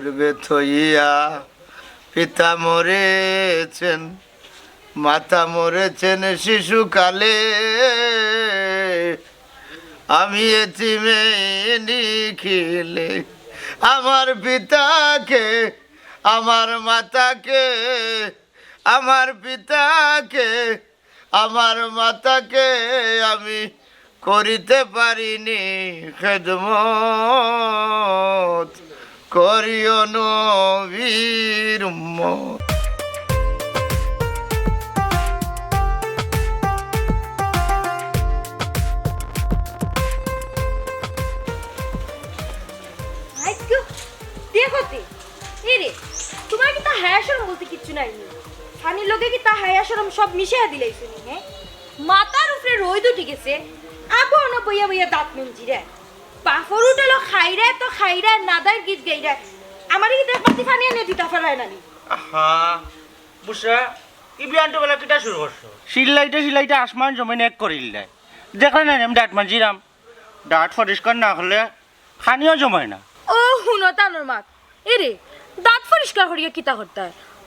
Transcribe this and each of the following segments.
গর্বে থইয়া পিতা মরেছেন, মাতা মরেছেন শিশুকালে, আমি এতিমে নিখিলে আমার পিতাকে, আমার মাতাকে, আমার পিতাকে, আমার মাতাকে আমি করিতে পারিনি খেদমত, করিও নবীর উম্মত। তোমার কি তা হায়া শরম বলতে কিচ্ছু নাই? ফানির লোকে কি তা হায়া শরম সব মিশিয়ে দিলাই শুনি? হ্যাঁ, মাথার উপরে রোদ উঠে গেছে, আবু অন বইয়া বইয়া দাঁত মেঞ্জি রে, পাফর উঠেলো খাইরা তো খাইরা নাদার গীত গাইরা, আমারই কি দেখ পাতি ফানি এনে দিতা ফেলায় নানি। হ্যাঁ বুঝা ইবিয়ানটো বেলা কিটা শুরু করছো? সিলাইটা আসমান জমিন এক করিল দেয়, দেখলে না আমি দাঁত মাঞ্জিরাম, দাঁত পরিষ্কার না হলে খানিও জমায় না। ও হুনো তানোর মাত, এরে দাঁত পরিষ্কার করিয়া কিতা করতে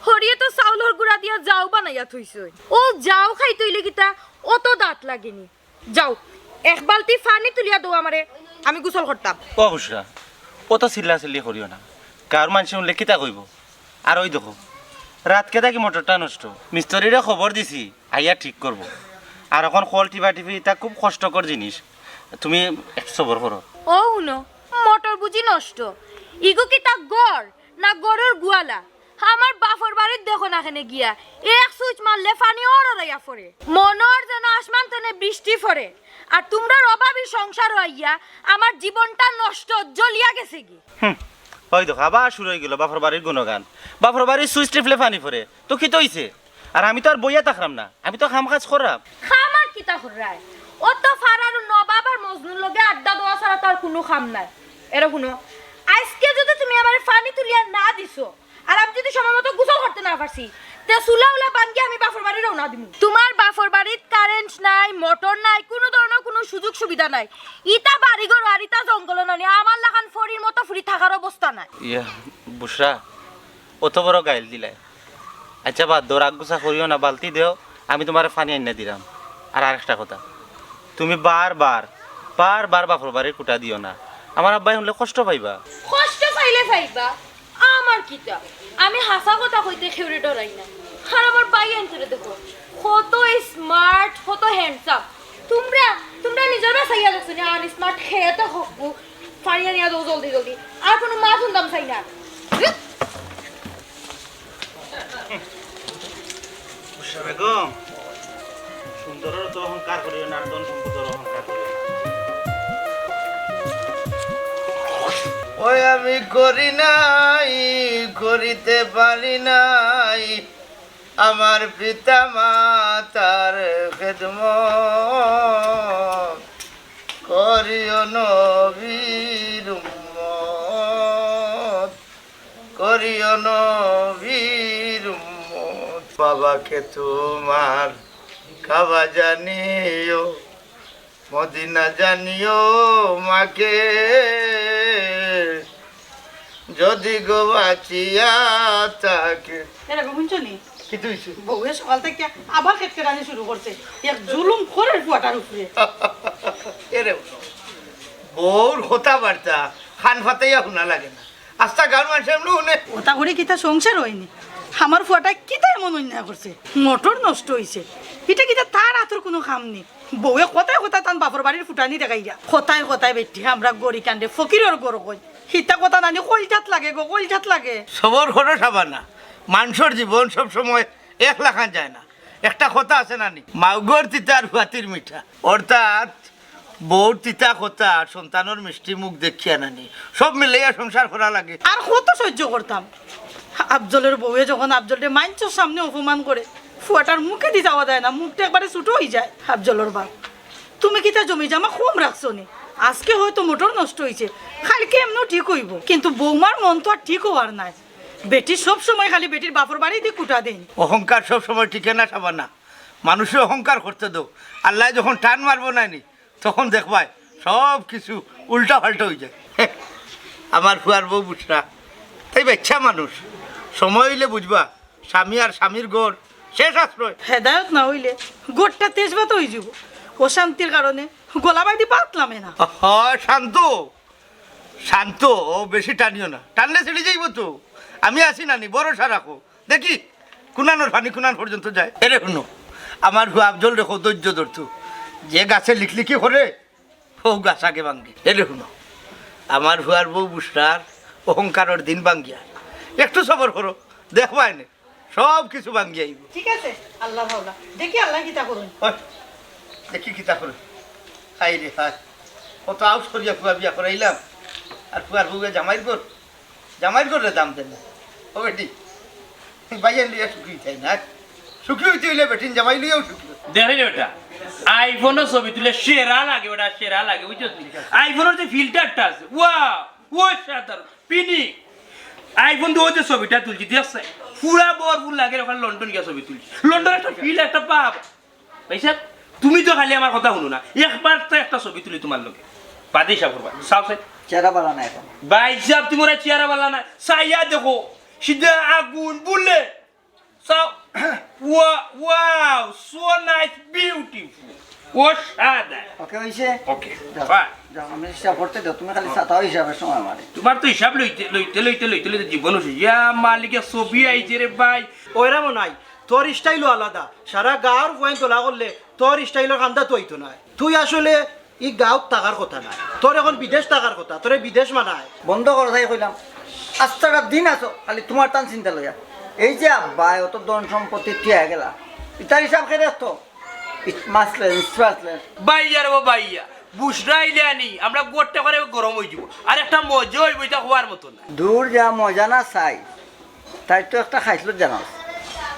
হরিয়ে তো চাউলর গুড়া দিয়া যাও বানাইয়া থইছে, ও যাও খাই তৈলে কিতা অত দাঁত লাগেনি। যাও এক বালতি পানি তুলিয়া দাও আমারে, আমি গোসল করতাম। ও বুঝা অত চিল্লি করিও না, কার মানুষ শুনলে কিতা কইব। আর ওই দেখো রাত কেদা কি মোটরটা নষ্ট, মিস্ত্রিরে খবর দিছি আইয়া ঠিক করব। আর এখন কল টিপা টিপি তা খুব কষ্টকর জিনিস, তুমি একটু সবর করো। ও হুনো মোটর বুঝি নষ্ট, ইগো কি তা গড় না গড়ের গুয়ালা? আমার বাফর বাড়ির দেখো না এখানে গিয়া এক সুইচ মারলে পানি অরাইয়া পড়ে, মনর যেন আসমান তনে বৃষ্টি পড়ে। আর তোমরার অভাবী সংসার হইয়া আমার জীবনটা নষ্ট জ্বলিয়া গেছে কি। ওই দেখো আবার শুরু হয়ে গেল বাফর বাড়ির গুণগান, বাফর বাড়ির সুইচ টিপলে পানি পড়ে তো কি তো হইছে? আর আমি তো আর বইয়া থাকলাম না, আমি তো খাম কাজ করাম। খামার কিতা হরায় অত ফারার নবাব আর মজনুর লগে আড্ডা দেওয়া ছাড়া তার কোনো খাম নাই। এরা শুনো, আজকে যদি তুমি আমার পানি তুলিয়া না দিছো আর আমি যদি সময় মতো গোসল করতে না পারছি, তে সুলা উলা বানকে আমি বাফর বাড়ি রওনা দিমু। তোমার বাফর বাড়ির কারেন্ট নাই, মোটর নাই, কোনো ধরনের কোনো সুযোগ সুবিধা নাই। ইটা বাড়িঘর আর ইটা জঙ্গল নাই, আমার লাগান ফরির মতো ফুরি থাকার অবস্থা নাই। ইয়া বুসরা অত বড় গাইল দিলাই। আচ্ছা বাদ দৌড় আগুসা করিও না, বালতি দেও আমি তোমার পানি এনে দিলাম। আর আরেকটা কথা, তুমি বারবার বাফর বাড়ির কুটা দিও না, আমার আব্বাই শুনলে কষ্ট পাইবা। কষ্ট পাইলে পাইবা, আমার কিতা? আমি হাসা কথা কইতে খেউরে ডরাই না। আর আমার ভাই আনতে দেখো কত স্মার্ট, কত হ্যান্ডসাম। তোমরা নিজের বাসাইয়া দেখছো না আর স্মার্ট খেতে হকবো ফাড়িয়া নিয়ে দাও জলদি জলদি, আর কোনো মাছ শুনতাম চাই না। বেগম সুন্দরের তো অহংকার করিও না, ধন সম্পদের অহংকার করিও না। ওই আমি করি নাই, করিতে পারি নাই আমার পিতা মাতার খেদমত, করিও নবীর উম্মত, করিও নবীর উম্মত। বাবাকে তোমার খাওয়া জানিও, মদিনা জানিও মাকে, যদি গো বাঁচিয়া তাকে। কি তুইছে? বউয়ে সকাল থেকে আবার খেটখেটানি শুরু করছে, এক জুলুম করে ফুয়াটার উপরে। এরে বউর হতা বার্তা খান ফাতাইয়া শোনা লাগে না, আস্তা গান মানুষ এমনি শুনে। ওটা করে কিতা সংসার হয়নি, আমার ফুয়াটা কিতা এমন অন্যায় করছে, মোটর নষ্ট হয়েছে, এটা কিতা তার হাতের কোনো কাম নেই। বউয়ে কথায় তান বাপর বাড়ির ফুটানি দেখাইয়া কথায় বেটি আমরা গড়ি কান্দে ফকিরের গড় কই, হিতা কথা নানি কলজাত লাগে গো, কলজাত লাগে। সবর খরচ হবা না, মানুষের জীবন সব সময় এক লাখান যায় না। একটা কথা আছে নানি, মাউগর তিতা আর হুয়াতির মিঠা, অর্থাৎ বউর তিতা কথা আর সন্তানের মিষ্টি মুখ দেখিয়া নানি সব মিলাইয়া সংসার করা লাগে। আর কত সহ্য করতাম, আফজলের বউয়ে যখন আফজলকে মাইনচোর সামনে অপমান করে ফুয়াটার মুখে দিয়ে যাওয়া যায় না, মুখটা একবারে ছোট হয়ে যায়। আফজলের বাপ, তুমি কি তা জমি জামা কম রাখছো নি? আজকে হয়তো মোটর নষ্ট হয়েছে, কালকে এমন ঠিক হইব, কিন্তু বৌমার মন তো আর ঠিক হওয়ার নাই। বেটি সব সময় খালি বেটির বাপর বাড়ি দিয়ে কুটা দেন। অহংকার সব সময় টিকে না সাবা না, মানুষের অহংকার করতে দাও, আল্লাহ যখন টান মারবো নানি তখন দেখবাই সব কিছু উল্টা পাল্টা হয়ে যায়। আমার ফুয়ার বউ বুসরা তাই বাচ্চা মানুষ সময় হইলে বুঝবা স্বামী আর স্বামীর গড় শেষ আশ্রয়। হেদায়ত না হইলে গোটটা তেজবাত হয়ে যাব। অশান্তির কারণে গলা বাইদি পাতলামে না। হয় শান্ত শান্ত, ও বেশি টানিও না, টানলে ছেড়ে যাইব তো। আমি আছি নানি, ভরসা রাখো, দেখি কুনানোর পানি কুনান পর্যন্ত যায়। এরে শুনো, আমার ভুয়া আফজল রেখো ধৈর্য ধরতো, যে গাছে লিখলিখি করে ও গাছ আগে ভাঙ্গে। এরে শুনো, আমার ভুয়ার বউ বুসরার অহংকারের দিন ভাঙ্গিয়া একটু সবর করো, দেখবাই নে সব কিছু ভাঙ্গি আইব। ঠিক আছে, আল্লাহ ভাওলা, দেখি আল্লাহ কিতা করুন। হয়, দেখি কিতা করে। হাই রে হাই, কত আউস করিয়া ফুয়া বিয়া করাইলাম, আর ফুয়ার বউকে জামাইর করে দাম দেন না। ও বেটি বাইয়ান লিয়া শুকিয়ে চাই না, সুখী হইতে হইলে বেটিন জামাই লিয়াও সুখী। দেখলি বেটা আইফোনের ছবি তুলে সেরা লাগে, বেটা সেরা লাগে, বুঝছো? আইফোনের যে ফিল্টারটা আছে, ওয়া সাধারণ পিনি আইফোন দিয়ে যে ছবিটা তুলছি দেখছে পুরা বরফুল লাগে। ওখানে লন্ডন গিয়ে ছবি তুলছি, লন্ডন একটা ফিল একটা পাব পাইছা। তুমি তো খালি আমার কথা শুনো না, একবার তো একটা ছবি তুলি তোমার লোকে বাদে হিসাব করবা। সাও সাই চেহারা বালা না এখন। ভাই সাহেব তোমার চেহারা বালা না, সাইয়া দেখো সিধা আগুন বললে সাও। ওয়াও সো নাইস বিউটিফুল, ও সাদা। ওকে হইছে? ওকে যাও, বাই। যাও, আমি হিসাব করতে দাও, তুমি খালি সাতাও হিসাবের সময় মারে। তোমার তো হিসাব লইতে জীবন হচ্ছে। ইয়া মালিকের ছবি আইছে রে ভাই। ওইরামও নাই, তোর স্টাইলও আলাদা। সারা গাঁর পয়েন্ট তোলা করলে তোর স্টাইলের কান্দা তো হইতো না। তুই আসলে ই গাঁত থাকার কথা না, তোর এখন বিদেশ থাকার কথা, তোরে বিদেশ মানায়। বন্ধ করো তাই কইলাম, আস্তাটা দিন আছো খালি তোমার টান চিন্তা লইয়া। এই যে আব্বা অত ধন সম্পত্তি টিয়া গেলা, ইতার হিসাব খেয়ে আসতো মাসলেন ইসপাসলেন। বাইয়া রে বাইয়া বুসরাইলে আনি আমরা গোটটা করে গরম হয়ে যাব, আর একটা মজা হইব, এটা হওয়ার মতো না। দূর যা মজা না চাই, তাই তো একটা খাইছিল জানাস।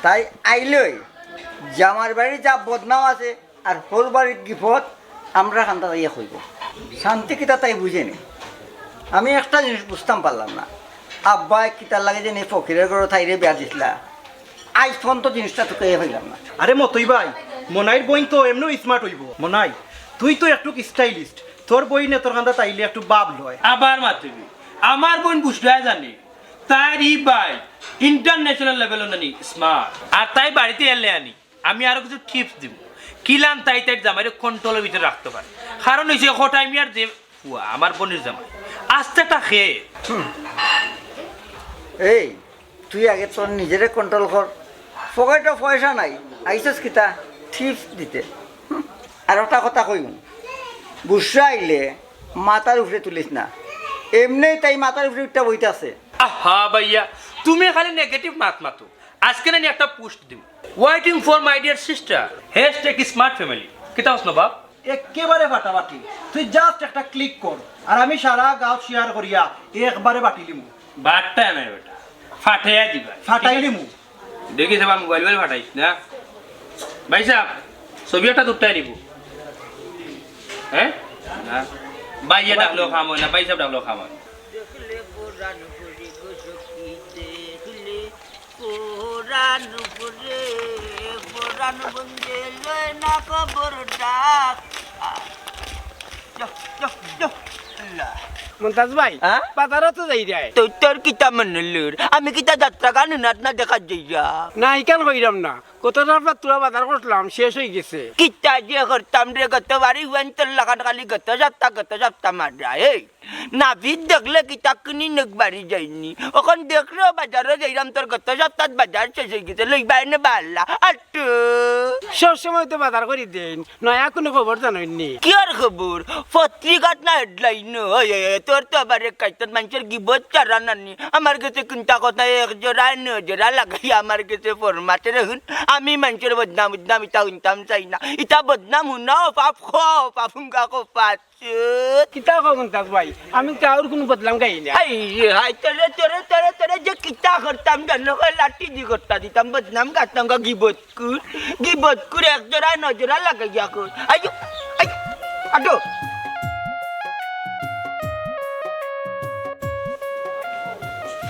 তাই আইলই জামার বাড়ি যা বদনাম আছে আর হোর বাড়ির গিফত আমরা খান্তা তাইয়া হইব। শান্তি কিতা তাই বুঝেনি। আমি একটা জিনিস বুঝতাম পারলাম না, আব্বাই কিতার লাগে যে ফকিরের ঘরে থাইরে বিয়া দিছিলা, আজ ফোন তো জিনিসটা তোকে হইলাম না। আরে মতই ভাই, মনাইর বইন তো এমনিও স্মার্ট হইব। মনাই তুই তো একটু স্টাইলিস্ট, তোর বইনে তোর কান্দা তাইলে একটু বাপ লয়। আবার মাতবি আমার বোন বুসরাই জানে, তার ই ভাই ইন্টারন্যাশনাল লেভেল নানি স্মার্ট। আর তাই বাড়িতে এলে আনি আমি আরো কিছু টিপস দিব, কিলান তাই জামাইরে কন্ট্রোলের ভিতরে রাখতে পারে। কারণ হয়েছে হঠাই মিয়ার যে আমার বোনের জামাই আস্তেটা খেয়ে। এই তুই আগে তোর নিজেরে কন্ট্রোল কর, পকেটে পয়সা নাই, আইসস কিতা টিপস দিতে। আর একটা কথা কইম, বুসরা আইলে মাথার উপরে তুলিস না, এমনি তাই মাথার উপরে উঠটা বইতে আছে। আহা ভাইয়া তুমি খালি নেগেটিভ মাতো। আজকে না একটা পোস্ট দিব, waiting for my dear sister hashtag smart family. কিতা হস না বাপ? একেবারে ফাটাফাটি, তুই জাস্ট একটা ক্লিক কর আর আমি সারা গাঁও শেয়ার করিয়া একবারে বাটি লিমু। বাটটা নাই বেটা, ফাটাইয়া দিবা। ফাটাই লিমু। দেখিস আবার মোবাইল ফাটাইস না ভাই সাহেব, ছবি একটা দুটাই নিব। হ্যাঁ না ভাইয়া ডাকলেও খাম হয় না, ভাই সাহেব ডাকলেও খাম হয়। মন্তাজ ভাই বাজারও তো যাই যায় তো তোর কিতা মানলুর আমি কিতা যাত্রা গান না দেখা যাইয়া না ইকান হইরাম না কতটার পর তোরা বাজার করলাম শেষ হয়ে গেছে কিতা যে করতাম রে গত বাড়ি হুয়ান তোর লাগান খালি গত সপ্তাহ মারা এই নাভিদ দেখলে কিতা কিনি নেক বাড়ি যাইনি ওখান দেখলেও বাজারে যাইলাম তোর গত সপ্তাহ বাজার শেষ হয়ে গেছে লইবাই না বাল্লা আটু সব সময় তো বাজার করে দেন নয়া কোনো খবর জানাইনি কি আর খবর পত্রিকাত না হেডলাইন তোর তো আবার কাইতন মানুষের গিবত চারা নানি আমার কাছে কোনটা কথা এক জোড়া নজোড়া লাগাই আমার কাছে ফরমাতে রাখুন আমি মানুষের বদনাম ইটা শুনতাম চাই না ইটা বদনাম শুনাও পাপ খাও পাপ হুঙ্গা কো পাচ্ছুত কিতা কও মন্তাজ ভাই আমি কাউর কোনো বদলাম গাই না হাই হাই তোরে যে কিতা করতাম জানো লাঠি দি করতা দিতাম বদনাম গাতাম গিবত কুর এক জোড়া নজোড়া লাগাইয়া কর আইয়ো আই আটো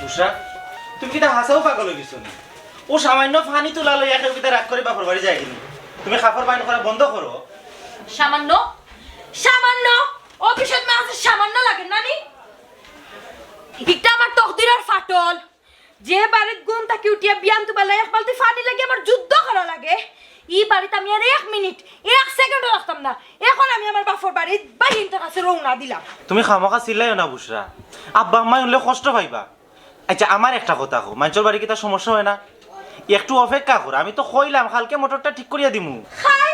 বুসরা তুমি কিটা হাসাও পাগল হয়ে গেছো না? ও সামান্য পানি তোলা লই একে কিটা রাগ করে বাপর বাড়ি যায় কিনি, তুমি খাফর বাইন করা বন্ধ করো। সামান্য সামান্য অফিসত মাছ সামান্য লাগে নানি এটা আমার তকদিরের ফাটল যে বাড়িত গুণ তাকে উঠিয়া বিয়ান তো বেলা এক বালতি পানি লাগে আমার যুদ্ধ করা লাগে এই বাড়িতে আমি আর 1 মিনিট 1 সেকেন্ডও রাখতাম না এখন আমি আমার বাপর বাড়ির বাইরের কাছে রওনা দিলাম তুমি খামোখা চিল্লাইও না বুসরা আব্বা আম্মা হলে কষ্ট পাইবা আচ্ছা আমার একটা কথা কো মানুষের বাড়ি কি তার সমস্যা হয় না একটু অপেক্ষা কর আমি তো কইলাম কালকে মোটরটা ঠিক করিয়া দিমু খাই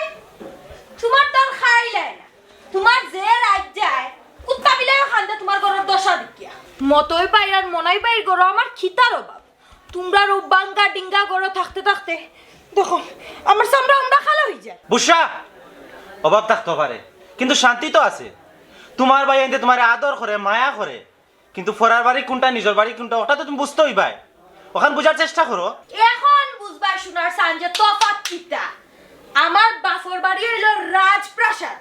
তোমার তো আর খাইলে না তোমার যে রাত যায় কুত্তা বিলাই খান্দে তোমার ঘরের দশা দেখিয়া মতই বাইরার মনাই বাইর গরো আমার খিতার অভাব তোমরা রুবাঙ্গা ডিঙ্গা গরো থাকতে থাকতে দেখো আমার সামনে আমরা খালা হই যায় বুসরা অভাব থাকতে পারে কিন্তু শান্তি তো আছে তোমার ভাই এতে তোমার আদর করে মায়া করে কিন্তু ফরার বাড়ি কোনটা নিজের বাড়ি কোনটা ওটা তো তুমি বুঝতে হইবাই ওখান বুঝার চেষ্টা করো এখন বুঝবা শোনার সানজে তফাৎ কিতা আমার বাফর বাড়ি হইল রাজপ্রাসাদ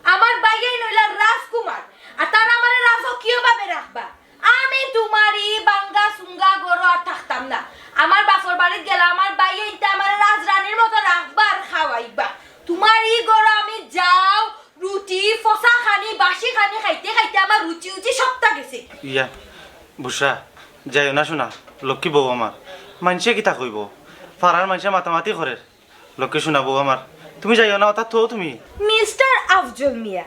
আমার বাইয়াই হইল রাজকুমার আর তার আমারে রাজকীয় ভাবে রাখবা আমি তোমারই বাঙ্গা সুঙ্গা গরো আর থাকতাম না আমার বাফর বাড়িতে গেলে আমার বাইয়াইতে আমার রাজরানীর মতো রাখবা আর খাওয়াইবা তোমারই গরো আমি যাও রুটি ফসা খানি বাসি খানি খাইতে খাইতে আমার রুচি উচি সবটা গেছে ইয়া বুসরা যাইও না শোনা লক্ষ্মী বউ আমার মানুষে কিতা কইব পাড়ার মানুষে মাতামাতি করে লক্ষ্মী শোনা বউ আমার তুমি যাইও না ওটা তো তুমি মিস্টার আফজল মিয়া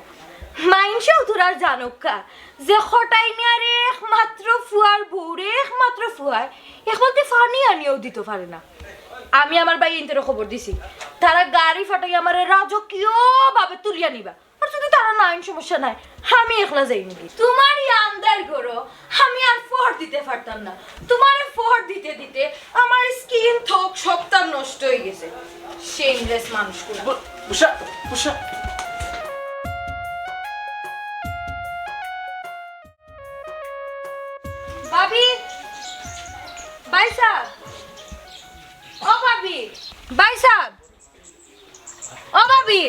মাইনসে উতরার জানকা যে খটাই মিয়ার একমাত্র ফুয়ার বউরে একমাত্র ফুয়ার একমাত্র ফানি আনিও দিতে পারে না আমি আমার ভাই ইন্টারে খবর দিছি তারা গাড়ি ফাটাই আমার রাজকীয় ভাবে তুলিয়া নিবা আর যদি তারা না আইন সমস্যা নাই আমি একলা যাই নাকি তোমার আমদার গরো আমি আর ফোর দিতে পারতাম না তোমার ফোর দিতে দিতে আমার স্কিন থক সবটা নষ্ট হয়ে গেছে শেমলেস মানুষ বুসরা বুসরা ভাবি ভাই সাহেব ও ভাবি ভাই সাহেব ও ভাবি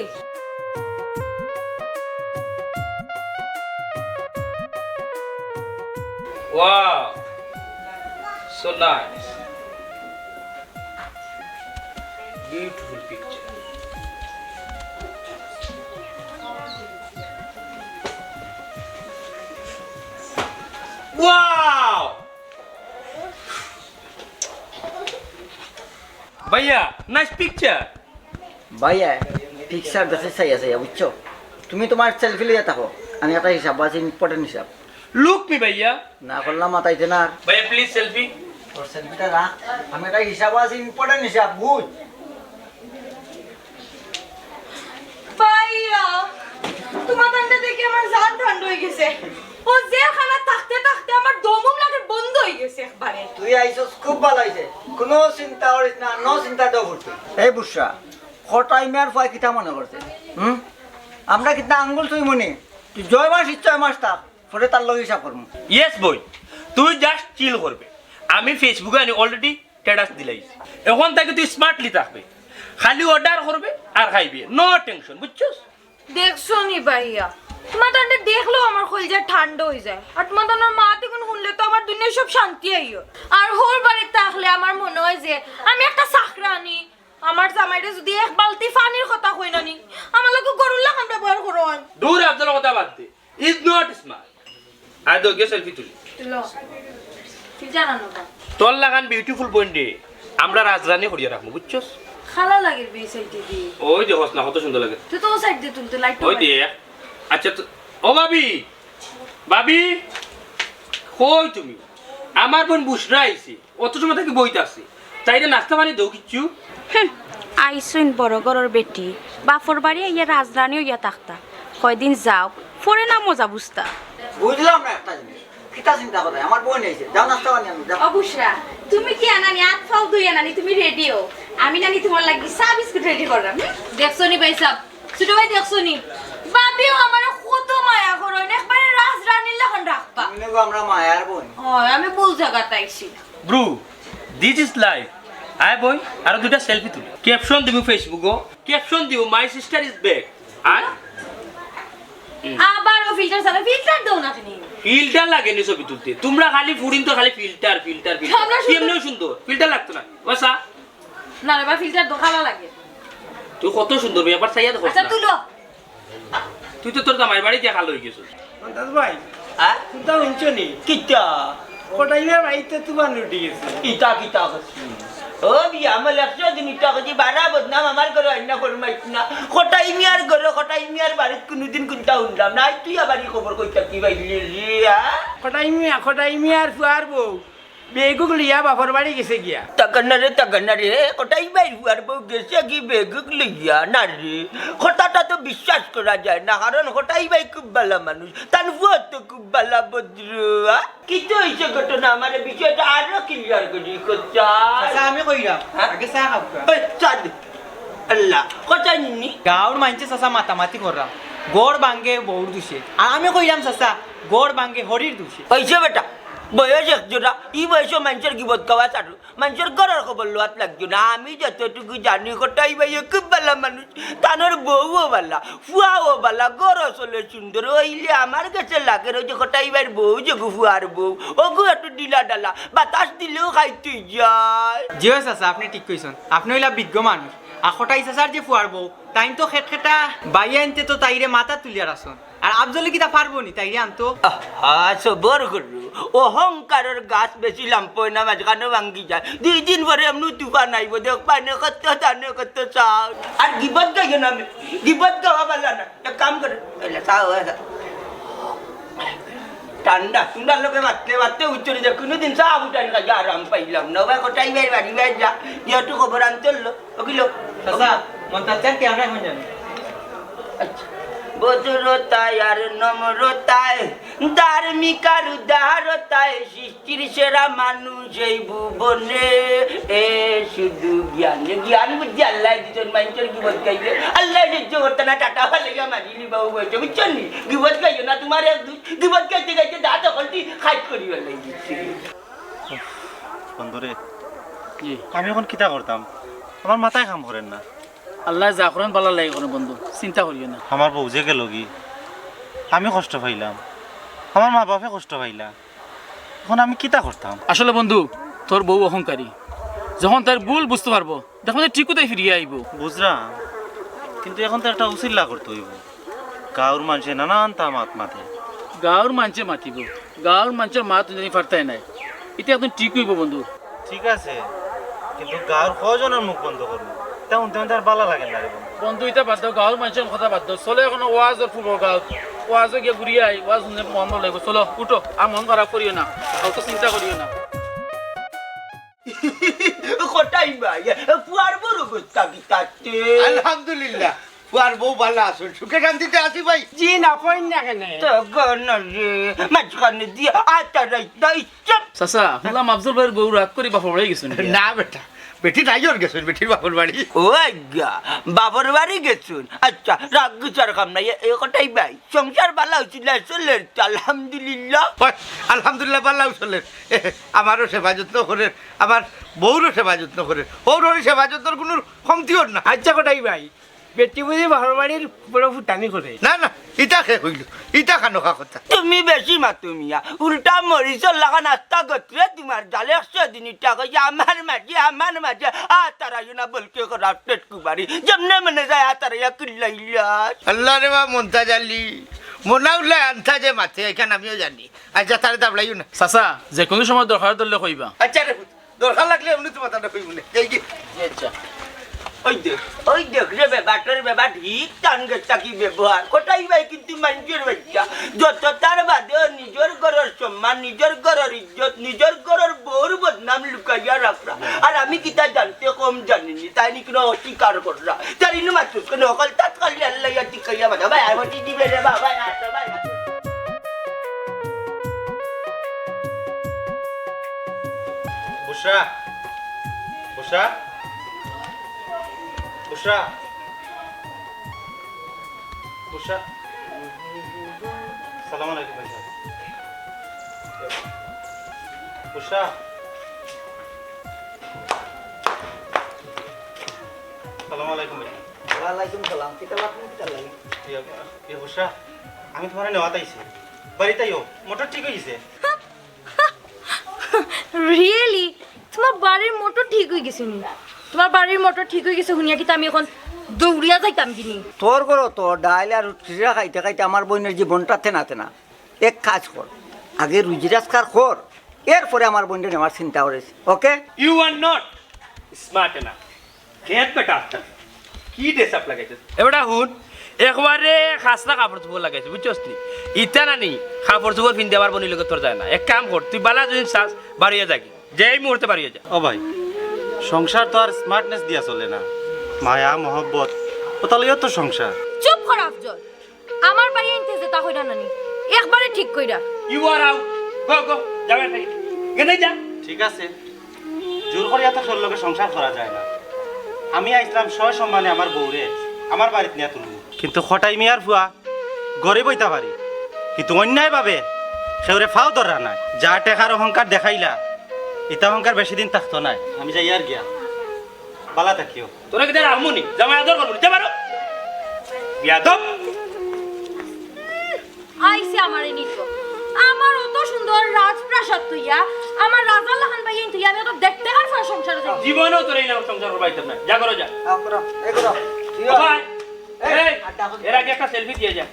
Wow, so nice. Beautiful picture. Wow! Bhaiya, nice picture. ভাইয়া পিকচার দেখে চাই আছে বুঝছো তুমি তোমার সেলফি লিয়ে থাকো আমি একটা হিসাব আছে ইম্পর্টেন্ট হিসাব Look me, Bhaiya. না করলাম মাথাইতে না আর Bhaiya, please selfie. তোর সেলফিটা রাখ আমি একটা হিসাব আছে ইম্পর্টেন্ট হিসাব বুঝ ভাইয়া তোমার দান্ডা দেখে আমার জান ঠান্ডা হয়ে গেছে ও যে খানা থাকতে থাকতে আমার দমম লাগে বন্ধ হয়ে গেছে একবারে তুই আইসস খুব ভালো হয়েছে কোনো চিন্তা করিস না নো চিন্তা তো করতে এই বুসরা খটাই মেয়ার ফয় কিতা মনে করছে আমরা কিতা আঙ্গুল তুই মনে তুই 6 মাস 6 মাস থাক পরে তার লগে হিসাব করবো Yes, boy. তুই জাস্ট চিল করবে আমি ফেসবুকে আনি অলরেডি স্ট্যাটাস দিলাইছি এখন থেকে তুই স্মার্টলি থাকবে খালি অর্ডার করবে আর খাইবে নো টেনশন বুঝছস দেখছো নি ভাইয়া তোমার দান্ডা দেখলো আমার কলিজা ঠান্ডা হয়ে যায় আর তোমার দান্ডার মা দেখুন শুনলে তো আমার দুনিয়া সব শান্তি আইও আর হোর বাড়িতে থাকলে আমার মনে হয় যে আমি একটা চাকরানি আমার জামাইটা যদি এক বালতি পানির কথা কই না নি আমার লোক গরুর লাগান ব্যবহার করো দূর আব্দুল কথা বাদ দে ইজ নট স্মার্ট আই দো গে সেলফি তুলি লো কি জানানো বা তোর লাগান বিউটিফুল পয়েন্ট দে আমরা রাজরানী করিয়া রাখবো বুঝছস খালা লাগে বে সাইডে দি ওই যে হস না কত সুন্দর লাগে তুই তো সাইড দিয়ে তুলতে লাইট ওই দে আচ্ছা ও ভাবি ভাবি কই তুমি আমার বোন বুসরা আইছে অত সময় থেকে বইতে আসছে তাইলে নাস্তা পানি দেও কিচ্ছু আইসইন বড় গরর বেটি বাফর বাড়ি ইয়া রাজরানী ইয়া তাক্তা কয়দিন যাও পরে না মজা বুঝতা বুঝলাম না একটা জিনিস কিতা চিন্তা করে আমার বোন এসে যাও নাস্তা বানিয়ে আনো যাও অবশ্যই তুমি কি আনানি আত ফাও দুই আনানি তুমি রেডিও আমি নানি তোমার লাগি চা বিস্কুট রেডি করলাম দেখছো নি ভাই সাহেব ছোট ভাই দেখছো নি বাবিও আমার কত মায়া করো একবারে রাজরানীর লাগান রাখবা তুমি গো আমরা মায়ার বোন হয় আমি ভুল জায়গাতে আইছি ব্রু দিস ইজ লাইফ আয় বই আর দুটা সেলফি তুলি ক্যাপশন দিব ফেসবুকও ক্যাপশন দিব মাই সিস্টার ইজ ব্যাক আর আবার ও ফিল্টার দাও না তুমি ফিল্টার লাগেনি ছবি তুলতে তোমরা খালি ফুরিন তো খালি ফিল্টার ফিল্টার আমরা ফিল্টার শুধু- এমনিও সুন্দর ফিল্টার লাগতো না বসা না রে বা ফিল্টার দোকালা লাগে তুই কত সুন্দর ব্যাপার চাইয়া দেখো আচ্ছা তুলো তুই তো তোর জামাই বাড়ি দেখা লই গেছিস দাদা ভাই হ্যাঁ শুনতা শুনছো নি কিতা কটাইবার বাড়িতে তোমার লুটি গেছে কিতা কিতা করছি ও বিয়া আমার 100 দিন ইটা করছি বাড়া বদনাম আমার ঘরে আইনা ফরমাইছ না কটাই মিয়ার ঘরে কটাই মিয়ার বাড়িত কোনোদিন কোনটা শুনলাম না তুই আবারই খবর কইতা কি বাইলি রিয়া কটাই মিয়ার ফুয়ার বউ বেগুক লিয়া বাপর বাড়ি গেছে গিয়া তাকান্না রে কটাই বাই আর বউ গেছে কি বেগুক লইয়া না রে কথাটা তো বিশ্বাস করা যায় না কারণ কটাই বাই খুব ভালো মানুষ তার বউ তো খুব ভালো ভদ্র কিন্তু হয়েছে ঘটনা আমার বিষয়টা আরো ক্লিয়ার করি কোথা আমি কইরাম আগে চা খাবো চাঁদ আল্লাহ কথা নিনি গাঁৱৰ মানছে চাচা মাতামাতি করাম গড় ভাঙ্গে বউর দুষে আর আমি কইরাম চাচা গড় ভাঙ্গে হরির দুষে হয়েছে বেটা বয়স একজোড়া ই বয়সে মানুষের গিবত খাওয়া চাটু মানুষের ঘরের খবর লোয়াত লাগছো না আমি যতটুকু জানি কটাই ভাই খুব ভালো মানুষ তানোর বউও ভালা ফুয়াও ভালা ঘর চলে সুন্দর হইলে আমার কাছে লাগে যে কটাই ভাইয়ের বউ যে ফুয়ার বউ ওগু একটু ডিলা ডালা বাতাস দিলেও খাইতে যায় জিও চাচা আপনি ঠিক কইছেন আপনি হইলা বিজ্ঞ মানুষ আর খটাই চাচার যে ফুয়ার বউ তাই তো খেটা বাইরে আনতে তো তাইরে মাথা তুলিয়ার আসন আর আফজলে কিতা পারবো নি তাইরে আনতো সবর করু অহংকারের গাছ বেশি লাম্পয় না মাঝখানে ভাঙ্গি যায় 2 দিন পরে এমনি তুফান আইব দেখ পানে কত দানে কত চাও আর গিবত গাইও না আমি গিবত গাওয়া পারলা না এক কাম করে এলা চাও ঠান্ডা ঠান্ডার লোকে মারতে উচ্চরে যা কোনোদিন চা উঠান কাজে আরাম পাইলাম না ভাই কোটাই ভাই বাড়ি ভাই যা যেহেতু খবর আনতে ওগুলো চাচা মন্তাচার কেমন রাখবেন জানি আচ্ছা বদরতায় আর নম্রতায় ধার্মিকার উদারতায় সৃষ্টির সেরা মানুষ এই ভুবনে এ শুধু জ্ঞান বুদ্ধি আল্লাহ দিচ্ছেন মানুষের গিবত গাইলে আল্লাহ সহ্য করতে না টাটা ভালো মারিলি বাবু বলছে বুঝছেন নি গিবত গাইও না তোমার এক গিবত গাইতে গাইতে দাঁত অকলটি খাইট করি ভালো দিচ্ছে বন্ধুরে আমি এখন কিতা করতাম আমার মাথায় কাম করেন না আল্লাহ যা করেন ভালো লাগে কোনো বন্ধু চিন্তা করিও না আমার বউ যে গেল গি আমি কষ্ট পাইলাম আমার মা বাপে কষ্ট পাইলা এখন আমি কিতা করতাম আসলে বন্ধু তোর বউ অহংকারী যখন তার ভুল বুঝতে পারবো তখন ঠিক কোথায় ফিরিয়ে আইব বুঝলাম কিন্তু এখন তো একটা উচিল্লা করতে হইব গাঁর মানুষে নানান তামাত মাথে গাঁর মানুষে মাতিব গাঁর মানুষের মা তুই জানি পারতাই নাই এটা একদম ঠিক হইব বন্ধু ঠিক আছে কিন্তু গাঁর কজনের মুখ বন্ধ করবো তেমন তেমন তার ভালো লাগে না রে বন্ধু। বন্ধু এটা বাদ দাও গাঁর মানুষের কথা বাদ দাও চলো এখন ওয়াজের ফুটবল গাঁও ওয়াজে গিয়ে ঘুরিয়ে আই ওয়াজ শুনে মন ভালো লাগবে চলো উঠো আর মন খারাপ করিও না অত চিন্তা করিও না কোটাই ভাই ফুয়ার বড় অবস্থা কি তাতে আলহামদুলিল্লাহ আর বউ ভালো আসুন সুখে শান্তিতে আসি ভাই জি না কইন না কেন তখন রে মাঝখানে দিয়ে আতারাইতা ইচ্ছা চাচা শুনলাম আফজল ভাইয়ের বউ রাগ করে বাপা বাড়ি গেছেন না বেটা বেটি রাইজর গেছেন বেটির বাপর বাড়ি ও আজ্ঞা বাবার বাড়ি গেছুন আচ্ছা রাগ গুচার কাম নাই এ কোটাই ভাই সংসার ভালো হয়েছিল আসলে আলহামদুলিল্লাহ আলহামদুলিল্লাহ পাল্লাহ চলেন আমারও সেবা যত্ন করেন আমার বউরও সেবা যত্ন করেন ওর সেবা যত্নর কোনো কমতিও না আচ্ছা কটাই ভাই বেটি বুঝি বাপর বাড়ির পুরো ফুটানি করে না না ইটা খে হইল ইটা খানোখা কথা তুমি বেশি মাতুমিয়া উল্টা মরিচর লাগা নাস্তা করতে তোমার জালে 100 দিন টাকা আমার মাঝে আতারাই না বলকে করা পেট কুবারি যেমনে মনে যায় আতারাইয়া কিল্লাইলা আল্লাহ রে বা মন্তা জালি মনা উল্লা আনতা যে মাথে এখানে আমিও জানি আচ্ছা তারে দাবলাইও না চাচা যে কোনো সময় দরকার ধরলে কইবা আচ্ছা রে দরকার লাগলে এমনি তো মাথাটা কইব না এই যে আচ্ছা ওই দেখ রে বেবাটার বেবা ঠিক টান গেছা কি ব্যবহার কোটাই ভাই কিন্তু মানুষের বাচ্চা যত তার বাদে নিজের ঘরের সম্মান নিজের ঘরের ইজ্জত নিজের ঘরের বউর বদনাম লুকাইয়া রাখরা আর আমি কিতা জানতে কম জানিনি তাই নি কোনো অস্বীকার কররা তার ইনু মাত্র কোনো অকল তাৎকালি আল্লাহ ইয়া টিকাইয়া বাদা ভাই আর হটি দিবে রে বাবা আসো ভাই বুশরা বুশরা বুশরা বুশরা সালাম আলাইকুম ভাই বুশরা সালাম আলাইকুম ভাই ওয়ালাইকুম সালাম কিতা লাগবে কিতা লাগে এ বুশরা আমি তোমার নেওয়াত আইছি বাড়িতে আইও মোটর ঠিক হইছে রিয়েলি তোমার বাড়ির মোটর ঠিক হয়ে গেছে নি তোমার বাড়ির মোটর ঠিক হয়ে গেছে শুনিয়া কি আমি এখন দৌড়িয়া যাইতাম কিনি তোর করো তো ডাইল আর রুটিরা খাইতে খাইতে আমার বোনের জীবনটা তেনা তেনা এক কাজ কর আগে রুজি রাজগার কর এরপরে আমার বোনটা নেওয়ার চিন্তা করেছি okay you are not smart না খেত বেটা কি ড্রেস আপ লাগাইছিস এবারে হুন একবারে খাসনা কাপড় চোপড় লাগাইছিস বুঝছস নি ইটা না নি কাপড় চোপড় পিন দেওয়ার বনি লোক তোর যায় না এক কাম কর তুই বালা যদি চাস বাড়িয়ে যাকি যেই মুহূর্তে বাড়িয়ে যা ও ভাই সংসার তো আর স্মার্টনেস দিয়া চলে না মায়া মহব্বত ও তাহলে তো সংসার চুপ কর আফজল আমার বাড়ি আনতে যেতা কইরা নানি একবারে ঠিক কইরা ইউ আর আউট গো গো যাবে নাই গেনে যা ঠিক আছে জোর করে এত সর লোকের সংসার করা যায় না আমি আইসলাম সয় সম্মানে আমার বউরে আমার বাড়িতে নিয়ে তুলব কিন্তু হঠাই মিয়ার ফুয়া গরিব হইতে পারি কিন্তু অন্যায় ভাবে সেওরে ফাও ধরা নাই যা টেকার অহংকার দেখাইলা ইতা অহংকার বেশি দিন থাকতো নাই আমি যাই আর গিয়া বালা থাকিও তোরা কি দেরা আমুনি জামাই আদর করবো যা বারো বিয়াদব আইসে আমারে নিত আমার অত সুন্দর রাজপ্রাসাদ তুইয়া আমার রাজা লাহান ভাই তুই আমি তো দেখতে আর সংসারে যাই জীবনেও তোর এই নাম সংসার করবাইতাম না যা করো যা এগুলো ভাই এই এর আগে একটা সেলফি দিয়ে যা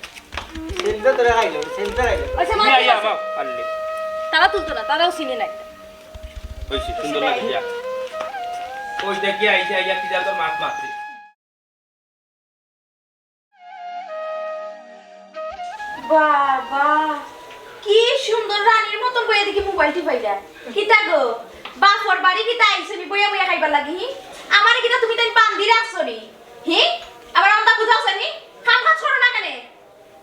সেলফি ধরে খাইলো সেলফি খাইলো আচ্ছা তুমি আইয়া বাপ পারলে তারা তুলতো না তারাও চিনে নাই ওইছি সুন্দর লাগে যা ওই দেখি আইছে আইয়া কি যা তোর মাছ মারছে বাবা কি সুন্দর রানীর মতন বইয়া দেখি মোবাইল টিপাই দেয় কিতা গো বাপর বাড়ি কিতা আইছে নি বইয়া বইয়া খাইবার লাগি আমারে কিতা তুমি তাই বান্দি রাখছো নি হি আবার আমটা বুঝাওছ নি কাম কাজ করো না কেন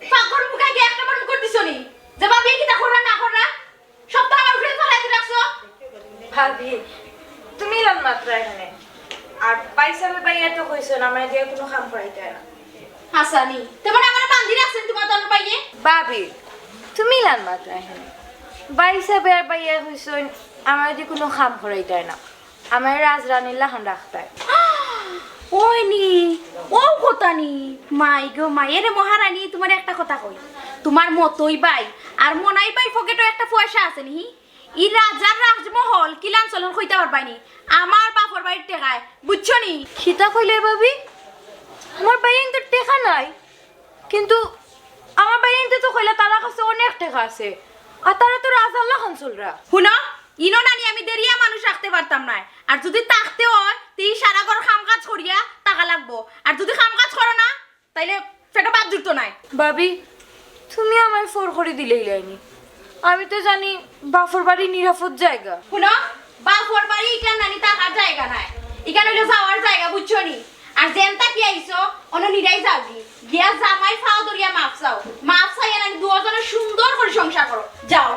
পাগর মুখে গিয়ে একটা বার মুখ দিছো নি যে ভাবি কিতা কররা না কররা সব তো আমার ফ্রেন্ড ফলাইতে রাখছো ভাবি তুমি লান মাত্র এখানে আর পাইসাবে পাইয়া তো কইছো না মানে দিয়ে কোনো কাম করাইতে হয় না হাসানি তোমার আমার বান্দি রাখছেন তোমার দল পাইয়ে ভাবি তুমি লান মাত্র এখানে বাইসাবে আর পাইয়া কইছো আমার দিয়ে কোনো কাম করাইতে হয় না আমার রাজরানীর লাহান রাখতে হয় ওই নি ও কথা নি মাই গো মায়ের মহারানী তোমার একটা কথা কই তোমার মতই বাই আর মনাই বাই পকেটে একটা পয়সা আছে নি ই রাজার রাজমহল কিলাঞ্চলন কইতে পারবাইনি আমার বাপর বাড়ির টেকায় বুঝছো নি সীতা কইলে ভাবি আমার বাইন তো টেকা নাই কিন্তু আমার বাইন তো কইলা তারা কাছে অনেক টাকা আছে আর তারা তো রাজার লাহান চলরা শুনো ইনো নানি আমি দেরিয়া মানুষ রাখতে পারতাম না আর যদি তাকতে হয় তুই সারা ঘর কাম কাজ করিয়া টাকা লাগবো আর যদি কাম কাজ করো না তাইলে সেটা বাদ জুড়তো নাই ভাবি তুমি আমার ফোর করে দিলেই লাইনি আমি তো জানি বাফর বাড়ি নিরাপদ জায়গা শুনো বাপর বাড়ি ইকান নানি টাকার জায়গা নাই ইকান হইলো যাওয়ার জায়গা বুঝছো নি আর জেনতা কি আইছো অন্য নিরাই যাওগি গিয়া জামাই ফাও দরিয়া মাপ চাও মাপ চাইয়া নানি দুজনে সুন্দর করে সংসার করো যাও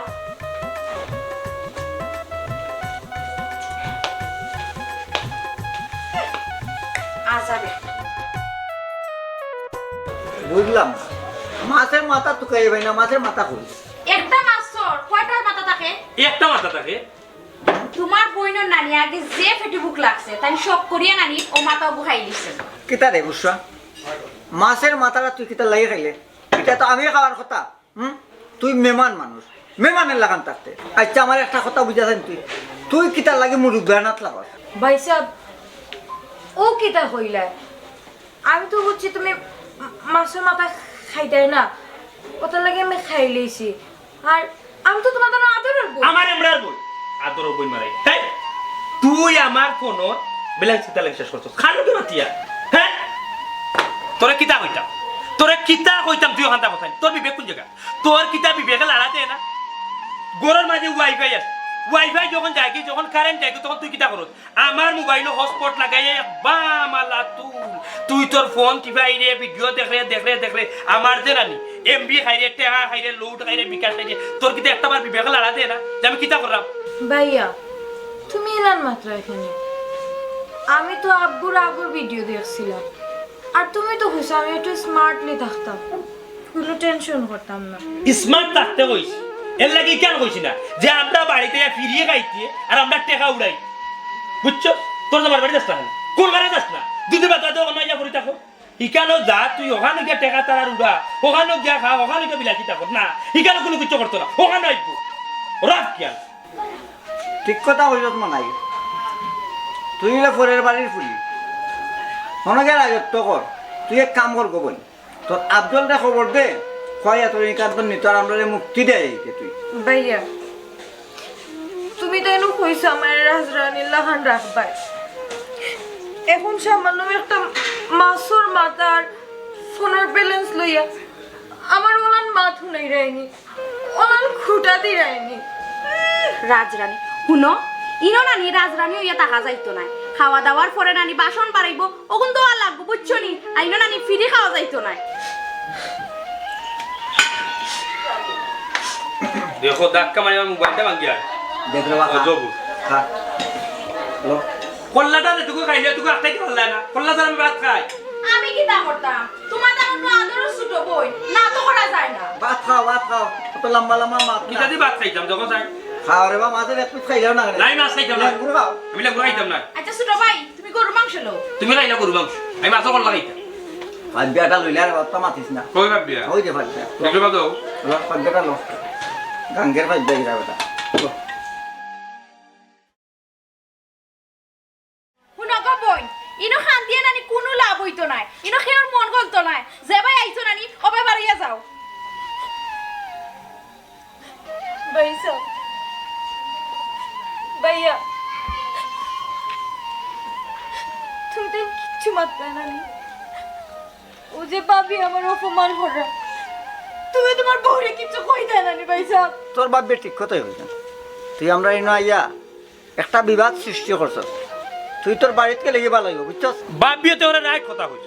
আসাবে বুঝলাম মাছের মাথা টুকাই ভাই না মাছের মাথা কই একটা মাছর কয়টা মাথা থাকে একটা মাথা থাকে তোমার বইনের নানি আগে যে ফেটে বুক লাগছে তাই সব করিয়া নানি ও মাথাও বুখাই দিছে কিতা রে বুঝছা মাছের মাথাটা তুই কিতা লাগিয়ে খাইলে এটা তো আমি খাওয়ার কথা তুই মেমান মানুষ মেমানের লাগান থাকতে আচ্ছা আমার একটা কথা বুঝাছেন তুই কিতা লাগে মুরুখ বেড়ানাত লাগাস ভাই সাহেব ও কিতা হইলা আমি তো বুঝছি তুমি মাছের মাথা খাইতে না ওটার লাগে আমি খাই লইছি আর আমি তো তোমার জন্য আদরের বই আমার এমরার বই আদর বই মারাই তাই তুই আমার ফোন বেলায় চিন্তা লাগে শেষ করছিস খালো কেন তিয়া হ্যাঁ তোরা কিতা হইতাম তোরা কিতা হইতাম তুই ওখানটা কথা তোর বিবেক কোন জায়গা তোর কিতা বিবেকে লড়াতে না গরুর মাঝে ওয়াইফাই আছে ওয়াইফাই যখন যায় যখন কারেন্ট যায় তখন তুই কিতা করস আমার মোবাইলে হটস্পট লাগাইয়ে বামালা তুই তোর ফোন টিপাই রে ভিডিও দেখলে আমার যে রানি এমবি খাইরে টেহা খাইরে লুট খাইরে বিকাশ খাইরে তোর কিতা একটা বার বিবেকে লড়াতে না যে আমি কিতা করলাম ভাইয়া তুমি এলান মাত্র এখানে আমি তো আব্বুর ভিডিও দেখছিলাম আর তুমি তো কইছো আমি একটু স্মার্টলি থাকতাম কোনো টেনশন করতাম না স্মার্ট থাকতে কইস এর লাগি কেন কইছি না যে আমরা বাড়িতে ফিরিয়ে খাইতে আর আমরা টেকা উড়াই বুঝছো তোর তোমার বাড়ি যাস না কোন বাড়ি যাস না দুধের বাতা তো অন্য ইয়া করে থাকো ইকানো যা তুই ওখানে গিয়ে টেকা তারা উড়া ওখানে গিয়া খা ওখানে গিয়ে বিলাসি থাকো না ইকানো কোনো কিছু করতো না ওখানে আইবো রাখ কিয়া ঠিক কথা হইল মানাই তুই পরের বাড়ির ফুলি মনে গেল রাজত্ব কর তুই এক কাম কর বল তোর আফজলটা খবর দে কয়া তোর একান্ত নিতর আমরা মুক্তি দেয় তুই ভাইয়া তুমি তো এনু কইছো আমার রাজরানীর লাহান রাখবাই। এখন সামান্য একটা মাসুর মাতার ফোনের ব্যালেন্স লইয়া আমার ওনার মাথু নাই রাইনি, ওনার খুঁটা দি রাইনি। রাজরানী শুনো, ইনো নানি রাজরানী হইয়া টাকা যাইতো নাই। খাওয়া দাওয়ার পরে নানি বাসন পারাইব, ওগুন তো আর লাগবো বুঝছো নি। আর ইনো নানি ফিরি খাওয়া যাইতো নাই। দেখো ধাক্কা মারি আমার মোবাইলটা ভাঙিয়া দেখলো বাবা জবু খা লো কল্লাটা তুই খাইলে তুই একটাই খাল্লা না কল্লা ছাড়া আমি ভাত খাই। আমি কি তা করতাম? তোমার দাম তো আদর ছোট বই না তো করা যায় না। ভাত খাও কত লম্বা লম্বা মাছ কিটা দিয়ে ভাত খাইতাম যখন চাই খাও রে বা মাছের এক পিস খাইলেও না নাই মাছ খাইতাম না, গুড় খাও আমি লেগুড় খাইতাম না। আচ্ছা ছোট ভাই তুমি গরু মাংস লো। তুমি খাইলা গরু মাংস, আমি মাছের কল্লা খাইতাম। ভাগ্যটা লইলে আর তো মাতিস না কই ভাববি ওই যে ভাগ্য দেখলে বাদো লো ভাগ্যটা লো গাঙ্গের ভাগ্য গিরা বেটা লো শুনো গো বই, ইনো খান দিয়ে নানি কোনো লাভ হইতো নাই। ইনো খেয়ার মন গলতো নাই। যে ভাই আইছো নানি অবাই বাড়িয়া যাও। ভাইসা ভাইয়া তুমি তো কিচ্ছু মাত্রা নানি। ও যে ভাবি আমার অপমান করে, তুমি তোমার বউরে কিচ্ছু কই দেয় নানি ভাইসা। তোর বাপ ঠিক কথাই হইছে তুই আমরা ইনো আইয়া একটা বিবাদ সৃষ্টি করছ তুই তোর বাড়িতে লেগে ভালো হইব বুঝছস বাবিও তো ওরা রাইট কথা কইছ।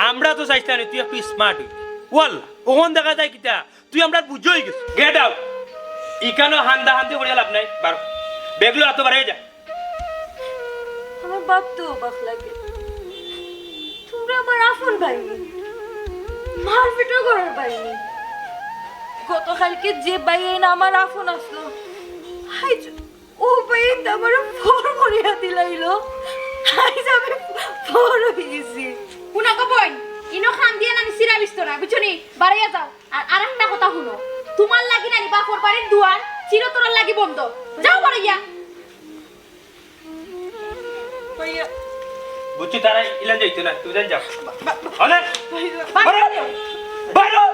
আমরা তো চাইতাম তুই একটু স্মার্ট হই ওয়াল্লা ওখান দেখা যায় কিটা তুই আমরা বুঝই গেছ। গেট আউট ইকানো হান্দা হান্দি করে লাভ নাই, বার বেগলো এত বার হয়ে যা। আমার বাপ তো অবাক লাগে, তোমরা আমার আপন ভাইনি, মারপিটও করার পাইনি। গতকালকে যে বাইন আমার আপন আসলো, আইজ ও বাইন আমার ফোর করিয়া দিলাইলো, আইজ আমি ফোর হয়ে গেছি। শুনো গো বই, ইনো খান দিয়ে নানি সিরা বিস্তো না বুঝছো নি। বাড়িয়া যাও। আর আরেকটা কথা শুনো, তোমার লাগি নানি বাপর বাড়ির দুয়ার চিরতরের লাগি বন্ধ। যাও বাড়িয়া। ভাইয়া বুঝছি তারা ইলান যাইতো না, তুই জান যাও অনেক বাড়িয়া বারো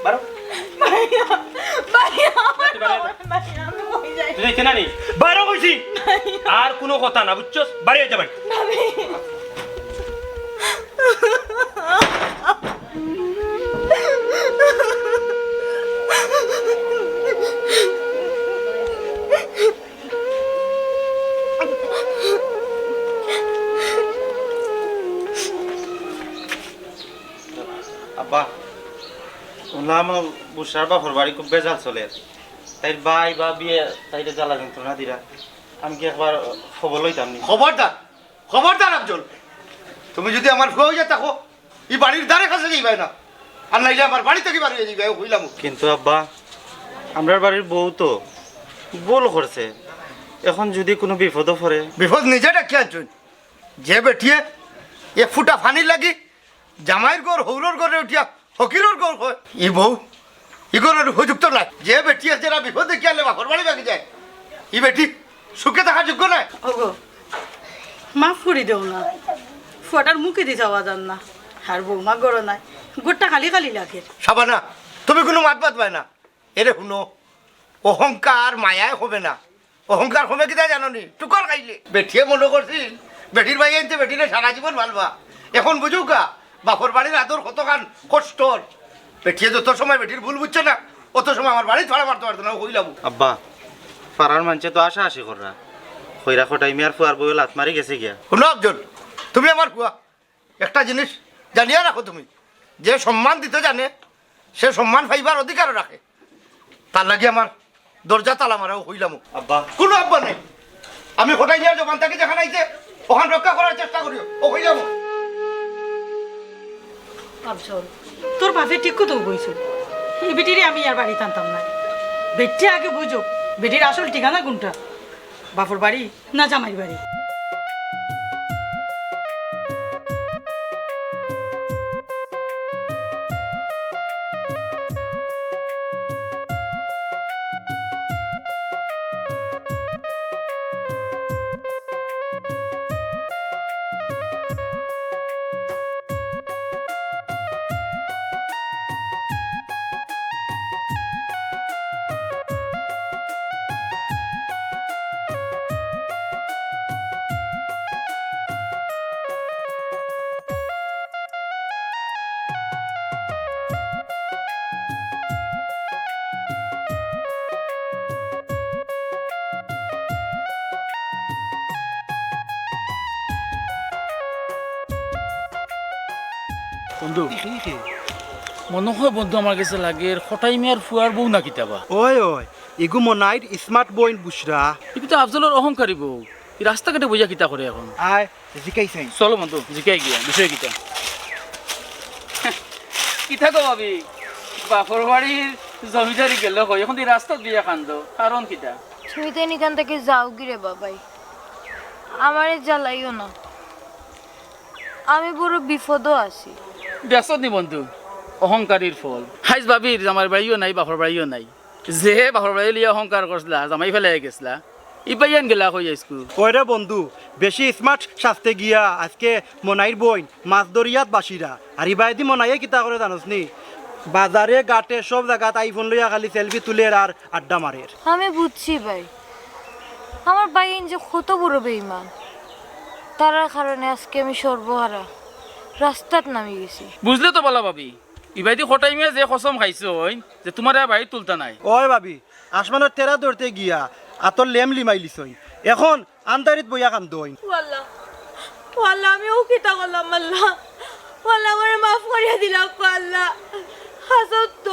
বারো ভাইয়া ভাইয়া আমার ভাইয়া আমি কই যাই। তুই যাইতে না নি বারো কইছি আর কোনো কথা না বুঝছস, বাড়ি যা বাড়ি। আব্বা শুনলাম বুসার বাপর বাড়ি খুব বেজাল চলে, তাই ভাই বা বিয়ে তাইলে জ্বালা যন্ত্রণা দিরা। আমি কি একবার খবর লইতাম নি? খবরদার আফজল, তুমি যদি আমার ফুয়া হইয়া থাকো এই বাড়ির দ্বারে কাছে যাইবে না, আর নাইলে আমার বাড়ি থেকে বাড়ি যাইবে হইলাম। কিন্তু আব্বা আমরার বাড়ির বউ তো ভুল করছে, এখন যদি কোনো বিপদও পড়ে। বিপদ নিজে ডাকি আনছুন, যে বেটিয়ে এক ফুটা ফানি লাগি জামাইয়ের গড় হৌরর গড়ে উঠিয়া ফকিরর গড় হয়, ই বউ ই গড়ের উপযুক্ত নাই। যে বেটিয়ে যারা বিপদ দেখি আনলে বাপর বাড়ি বাকি যায়, ই বেটি সুখে থাকার যোগ্য নাই। ওগো মাফ করে দেও না, ফুয়াটার মুখে দিয়ে যাওয়া যান না। আর বৌমা গড় নাই, গোটটা খালি খালি লাগে। সাবানা তুমি কোনো মাত বাদ পায় না। এরে শুনো, অহংকার মায়ায় হবে না, অহংকার হবে কিনা জানো নি? টুকর খাইলে বেটিয়ে মনে করছিল বেটির ভাই আনতে বেটিরে সারা জীবন ভালবা। এখন বুঝুক গা বাপর বাড়ির আদর কতখান কষ্টর। বেটিয়ে যত সময় বেটির ভুল বুঝছে না, অত সময় আমার বাড়ি ধরা মারতে পারতো না হইলাম। আব্বা পাড়ার মানুষে তো আশা আশি কররা খৈরা খটাই মিয়ার ফুয়ার বউ লাত মারি গেছে গিয়া। শুনো আফজল, তুমি আমার কুয়া একটা জিনিস জানিয়ে রাখো, তুমি যে সম্মান দিতে জানে সে সম্মান পাইবার অধিকারও রাখে। তার লাগে আমার দরজা তালা মারাও হইলাম। আব্বা কোনো আব্বা নেই, আমি খোটাই নিয়ে জবান তাকে যেখানে আইছে ওখান রক্ষা করার চেষ্টা করিও ও হইলাম। আফজল তোর বাপে ঠিক কথা বইছিল, এই বেটিরে আমি আর বাড়ি টানতাম না। বেটি আগে বুঝো বেটির আসল ঠিকানা কোনটা, বাপর বাড়ি না জামাই বাড়ি। বন্ধু মনে হয় বন্ধু আমার কাছে লাগে হঠাই মেয়ার ফুয়ার বউ না কিতাবা ওই ওই এগু মনাইর স্মার্ট বইন বুসরা কিন্তু তো আফজলের অহংকারী বউ এই রাস্তাঘাটে বইয়া কিতা করে এখন আয় জিকাইছেন চলো বন্ধু জিকাই গিয়া বিষয় কিতা কিতা গো ভাবি বাপর বাড়ির জমিদারি গেল কই এখন এই রাস্তা দিয়া কান্দ কারণ কিতা তুমি তো এখান থেকে যাও গিরে বাবাই আমারে জ্বালাইও না আমি বড় বিপদও আছি ব্যস্ত নি বন্ধু অহংকারীর ফল হাইজ ভাবির জামার বাড়িও নাই বাপর বাড়িও নাই যে বাপর বাড়ি লিয়ে অহংকার করছিলা জামাই ফেলে গেছিলা ইবাইয়ান গেলা কই আইসকু ওরে বন্ধু বেশি স্মার্ট শাস্তে গিয়া আজকে মনাইর বইন মাছ দরিয়াত বাসিরা আর ইবাইদি মনাইয়ে কিতা করে জানোস নি বাজারে ঘাটে সব জায়গাত আইফোন লইয়া খালি সেলফি তুলে আর আড্ডা মারে আমি বুঝছি ভাই আমার বাইন যে কত বড় বেঈমান তার কারণে আজকে আমি সর্বহারা রাস্তাত নামি গেছি বুঝলে তো বলা ভাবি ইবাইদি হঠাই মেয়ে যে কসম খাইছো যে তোমার বাড়ি তুলতা নাই ওই ভাবি আসমানের তেরা ধরতে গিয়া আতর লেম লিমাইলিছই এখন আন্দারিত বইয়া কান দইন ওয়াল্লাহ ওয়াল্লাহ আমি ও কিতা করলাম আল্লাহ ওয়াল্লাহ আমারে মাফ করিয়া দিলাম আল্লাহ হাসত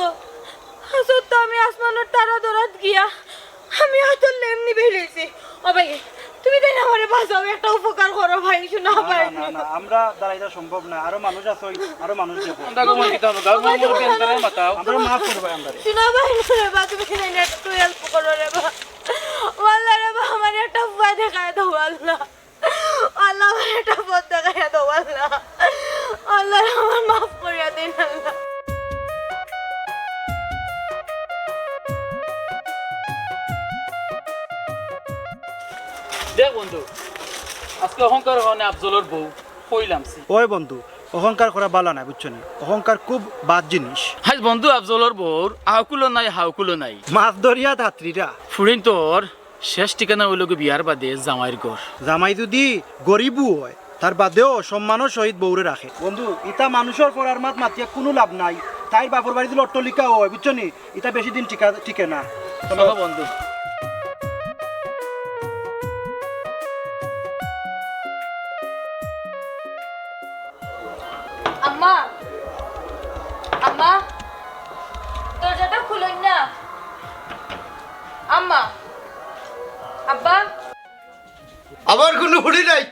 তো আমি আসমানের তারা দরাত গিয়া আমি হাতর লেম নিবে লইছি ও ভাই তুমি তাই আমারে বাঁচাও একটা উপকার করো ভাই শোনা ভাই না না আমরা দাঁড়াইতে সম্ভব না আরো মানুষ আছে আরো মানুষ দেখো আমরা গোমন কিতা হলো গাও মোর বেন্তারে মাতাও আমরা মাফ করবো আমরা শোনা ভাই রে বা তুমি তাই না একটু হেল্প করো রে বা ওয়াল্লাহ রে বা আমার একটা ভয় দেখায় দাও আল্লাহ আল্লাহ আমার একটা পথ দেখায় দাও আল্লাহ আল্লাহ আমার মাফ করিয়া দিন আল্লাহ দেখ বন্ধু আজকে অহংকার হনে আফজলের বউ কইলামছি ওই বন্ধু অহংকার করা বালা নাই বুঝছো না অহংকার খুব বাদ জিনিস হাইজ বন্ধু আফজলের বউর আহকুলো নাই হাউকুলো নাই মাছ দরিয়া ধাত্রীরা ফুরিন তোর শেষ ঠিকানা হইল বিয়ার বাদে জামাইয়ের ঘর জামাই যদি গরিবও হয় তার বাদেও সম্মানের সহিত বউরে রাখে বন্ধু ইটা মানুষের পরার মাত মাতিয়া কোনো লাভ নাই তাই বাপর বাড়ি দিলে অট্টলিকা হয় বুঝছো নি ইটা বেশি দিন টিকে না চলো বন্ধু আম্মা আম্মা দরজাটা খুলুন না আম্মা আব্বা আবার কোনো হুড়ি নাই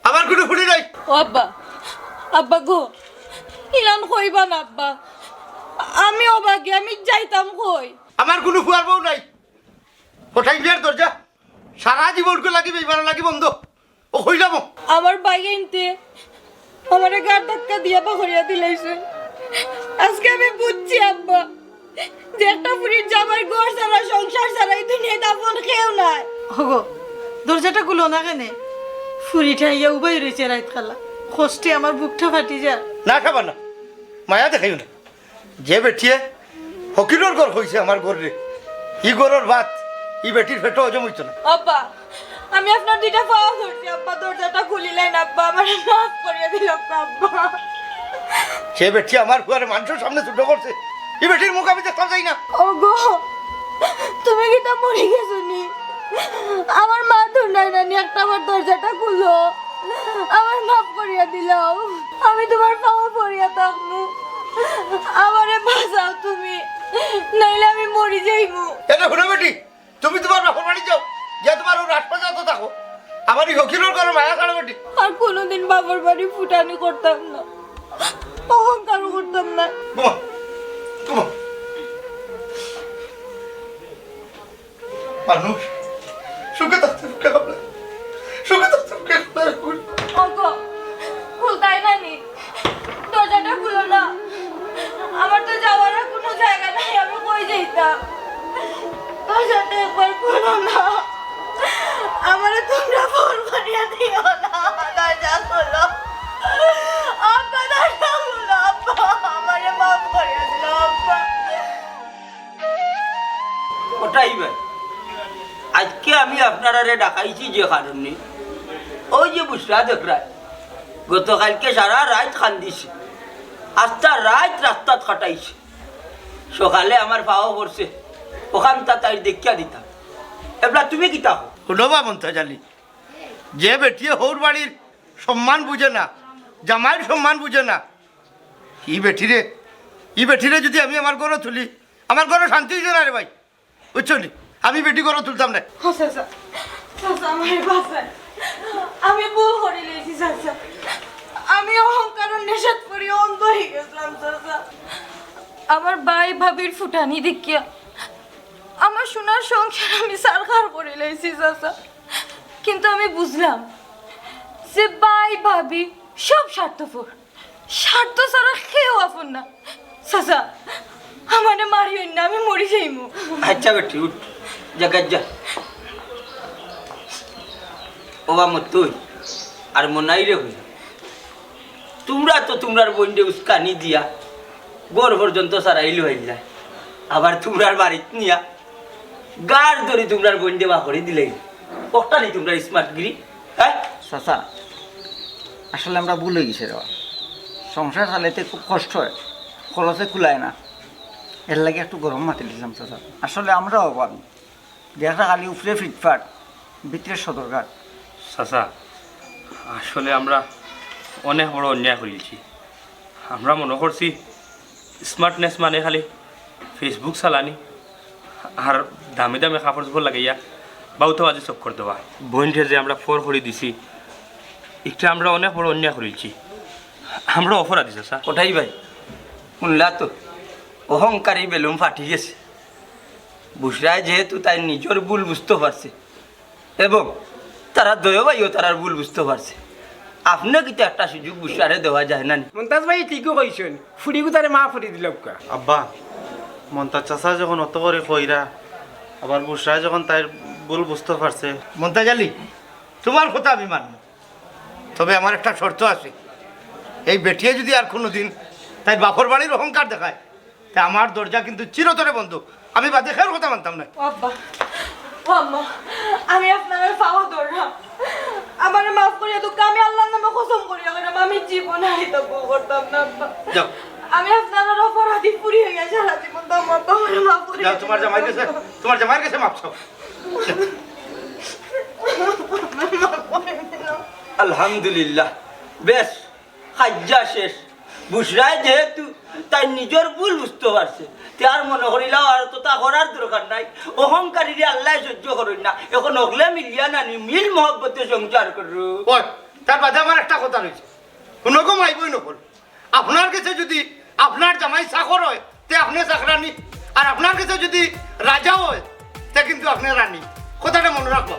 আবার কোনো হুড়ি নাই ও আব্বা আব্বা গো ইলান কইবা না আব্বা আমি অবাকি আমি যাইতাম কই আমার কোনো ফুয়ার বউ নাই কোথায় বিয়ার দরজা সারা জীবনকে লাগিবে এবার লাগি বন্ধ ও কইলাম আমার বাইনতে আমারে গাড় ধাক্কা দিয়া বাহরিয়া দিলাইছে আজকে আমি বুঝছি আব্বা যে একটা পুরীর জামাই ঘর ছাড়া সংসার ছাড়া এই দুনিয়াতে আপন কেউ নাই হগো দরজাটা গুলো না কেনে ফুরিটা ইয়া উবাই রয়েছে রাত খালা কষ্টে আমার বুকটা ফাটি যা না খাবা না মায়া দেখাইও না যে বেটিয়ে হকিলোর ঘর হয়েছে আমার ঘরে ই ঘরের ভাত ই বেটির পেটও হজম হইতো না আব্বা আমি আপনার দুইটা পাওয়া ধরছি আব্বা দরজাটা খুলিলেন আব্বা আমার মাফ করিয়া দিল আব্বা সে বেটি আমার ফুয়ারে মানুষের সামনে ছুটো করছে ই বেটির মুখ আমি দেখতে চাই না ওগো তুমি কি তা মরে গেছো নি আমার মা ধুনাই নানি একটা আমার দরজাটা খুলো আমার মাফ করিয়া দিলাও আমি তোমার পাওয়া পড়িয়া থাকবো আমারে বাঁচাও তুমি নাইলে আমি মরি যাইবো এটা শুনে বেটি তুমি তোমার বাপর বাড়ি যাও যে তোমার ওর রাজপাশে তো থাকো আমার এই হকিলোর ঘরে মায়া ছাড়া বেটি আর কোনোদিন বাবার বাড়ি ফুটানি করতাম না অহংকারও করতাম না ঘুমা ঘুমা মানুষ সুখে থাকতে সুখে হবে সুখে থাকতে সুখে হবে ওগো খুলতাই নানি দরজাটা খুলো না আমার তো যাওয়ার আর কোনো জায়গা নাই আমি কই যাইতাম দরজাটা একবার খুলো না আমারে তোমরা ফোন করিয়া দিও না দরজা খুলো আব্বা দরজা খুলো আব্বা আমারে মাফ করিয়া দিও আব্বা ওটাই ভাই আজকে আমি আপনারা ডাকাইছি যে কারণে ওই যে বুসরা দেখরা গতকালকে সারা রাত খান্দিছে আস্তা রাত রাস্তাত কাটাইছে সকালে আমার পাওয়া পড়ছে ওখানটা তাই দেখিয়া দিতাম এবার তুমি কি তাহো শুনবা মন্ত্র জানি যে বেটিয়ে হৌর বাড়ির সম্মান বুঝে না জামাইয়ের সম্মান বুঝে না ই বেঠিরে যদি আমি আমার ঘরে তুলি আমার ঘরে শান্তি হইছে না রে ভাই বুঝছো নি আমি বেটি ঘরে তুলতাম না চাচা চাচা আমার বাসায় আমি ভুল করে লেছি চাচা আমি অহংকারের নেশাত পড়ি অন্ধ হয়ে গেছিলাম চাচা আমার ভাই ভাবির ফুটানি দেখিয়া আমার সোনার সংসার আমি সারখার করে লেছি চাচা কিন্তু আমি বুঝলাম যে ভাই ভাবি সব স্বার্থপর স্বার্থ ছাড়া কেউ আপন না চাচা আমারে মারিও না আমি মরি যাইমু আচ্ছা বেটি উঠ জায়গা যা ওবা মত তুই আর মনাই রে হই তোমরা তো তোমরার বন্ডে উস্কানি দিয়া গোর পর্যন্ত সারাইল হইলা আবার তোমরার বাড়িত নিয়া গার ধরে তোমরার বন্ডে বা করে দিলাই ওটা নেই তোমরা স্মার্টগিরি হ্যাঁ চাচা আসলে আমরা ভুল হয়ে গেছি রে সংসার চালাইতে খুব কষ্ট হয় খরচে কুলায় না এর লাগে একটু গরম মাতি দিলাম চাচা আসলে আমরাও পাবি দেখা খালি উপরে ফিটফাট ভিতরে সদরঘাট চাচা আসলে আমরা অনেক বড় অন্যায় করেছি আমরা মনে করছি স্মার্টনেস মানে খালি ফেসবুক চালানি আর দামি দামি কাপড় চোপড় লাগাইয়া বাউতো বাজে চক্কর দেওয়া বইনটে যে আমরা ফোর করে দিছি এটা আমরা অনেক বড় অন্যায় করেছি আমরা অপরাধী চাচা কোথায় ভাই শুনলা তো অহংকারী বেলুম ফাটি গেছে বুসরায় যেহেতু তাই নিজের ভুল বুঝতে পারছে এবং তারা দয় ভাইও তারার ভুল বুঝতে পারছে আপনিও কিন্তু একটা সুযোগ বুসরারে দেওয়া যায় না মন্তাজ ভাই ঠিকও কইছেন ফুড়ি গুতারে মা ফুড়ি দিল আব্বা মন্তাজ চাচা যখন অত করে কইরা আবার বুসরায় যখন তাই ভুল বুঝতে পারছে মন্তাজ আলী তোমার কথা আমি মানব তবে আমার একটা শর্ত আছে এই বেটিয়ে যদি আর কোনো দিন তাই বাপর বাড়ির অহংকার দেখায় তা আমার দরজা কিন্তু চিরতরে বন্ধ আমি বা দেখার কথা মানতাম না আব্বা ও আম্মা আমি আপনার পাওয়া ধরলাম আমার মাফ করিয়া তো আমি আল্লাহর নামে কসম করিয়া গেলাম আমি জীবনে হয়তো ভুল করতাম না আব্বা যাও আমি আপনার অপরাধী পুরি হয়ে গেছে সারা জীবন তো আমার আব্বা আমার মাফ করিয়া যাও তোমার জামাইয়ের কাছে মাপ চাও আলহামদুলিল্লাহ বেশ হাজ্জা শেষ বুসরায় যেহেতু তাই নিজের ভুল বুঝতে পারছে তার মনে করিলাম আর তো তা করার দরকার নাই অহংকারী আল্লাহ সহ্য করেন না এখন অগলে মিলিয়া নানি মিল মহব্বতে সংসার করু ওই তার বাদে আমার একটা কথা রয়েছে কোনো কম আইবই নকল আপনার কাছে যদি আপনার জামাই চাকর হয় তে আপনি চাকরানি আর আপনার কাছে যদি রাজা হয় তে কিন্তু আপনি রানী কথাটা মনে রাখবো